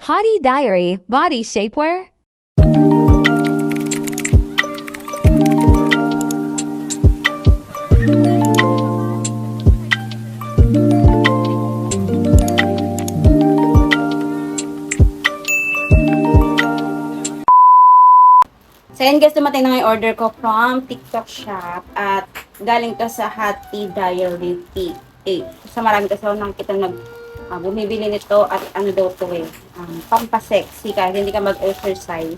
Potty Diary Body Shapewear. So yun guys, dumating na yung order ko from TikTok shop at galing to sa Hati Diary T8. So marami kasi ako nakikita bumibili nito at ano daw to pampasexy kahit hindi ka mag-exercise.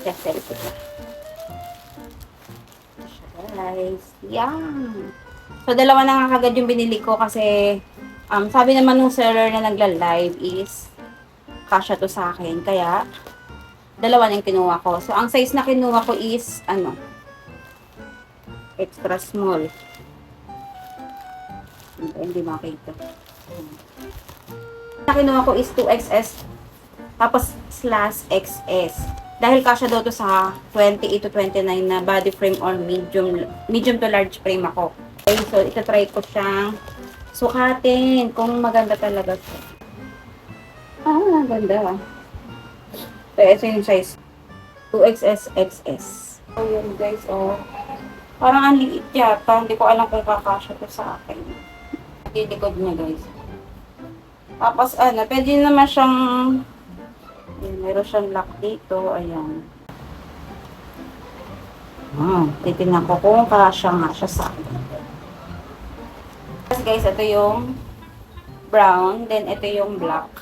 Kasi ito na. Guys, yan. So dalawa na nga kagad yung binili ko kasi sabi naman ng seller na nagla-live is kasya to sa akin. Kaya dalawa na yung kinuha ko. So, ang size na kinuha ko is, extra small. Hindi makita. Na kinuha ko is 2XS, tapos /XS. Dahil kasya daw to sa 28 to 29 na body frame or medium to large frame ako. Okay, so itatry ko siyang sukatin kung maganda talaga siya. Ganda. So, ito yung size. 2XS, XS. So, yun guys, parang ang liit yata. Hindi ko alam kung kakasya to sa akin. Titikod niya guys. Tapos, pwede naman siyang, meron siyang lock dito. Ayan. Titignan ko kung kasya nga siya sa akin. Tapos guys, ito yung brown. Then, ito yung black.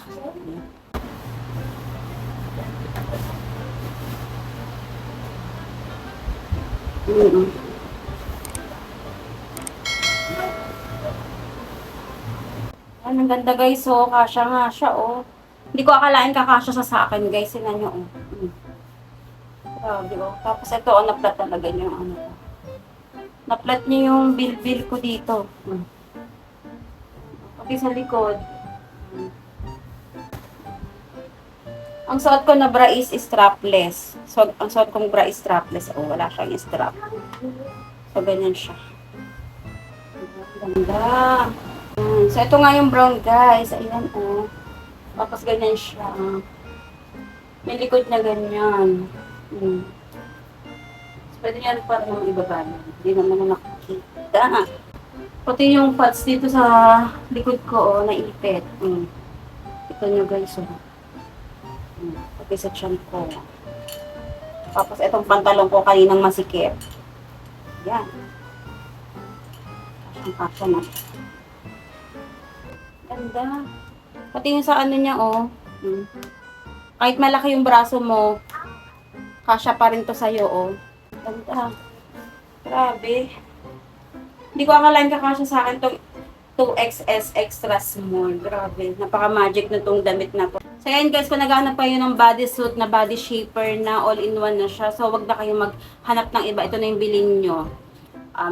Ang ganda guys, kasya nga siya, Hindi ko akalain kakasya sa akin guys, sinan nyo, Grabe, Tapos ito, naplat talaga niya yung naplat niya yung bilbil ko dito. Pati sa likod. Ang suot ko na bra is strapless. So, ang suot kong bra is strapless. Wala siyang strap. So, ganyan siya. Ganda. So, ito nga yung brown, guys. Ayan, Tapos, ganyan siya. May likod na ganyan. So, pwede yan para naman ibaba. Hindi naman na nakikita. Pati yung pads dito sa likod ko, naipit. Ito nyo, guys, pati sa tiyan ko. Tapos itong pantalon ko kaninang masikip. Yan. Kasya na. Ganda. Pati yung sa niya, Kahit malaki yung braso mo, kasya pa rin to sa'yo, Ganda. Grabe. Hindi ko akalain kakasya sa akin tong 2XS extra small. Grabe. Napaka-magic na tong damit na to. So, ayan guys, kung naghahanap kayo ng bodysuit na body shaper na all-in-one na siya, so wag na kayo maghanap ng iba. Ito na yung bilhin nyo.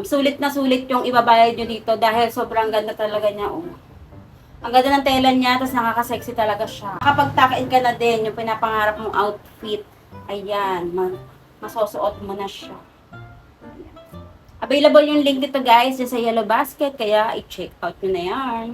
Sulit na sulit yung ibabayad nyo dito dahil sobrang ganda talaga niya, Ang ganda ng tela niya, tapos nakaka-sexy talaga siya. Kapag takin ka na din, yung pinapangarap mong outfit, ayan, masusuot mo na siya. Available yung link dito guys sa Yellow Basket, kaya i-check out nyo na yan.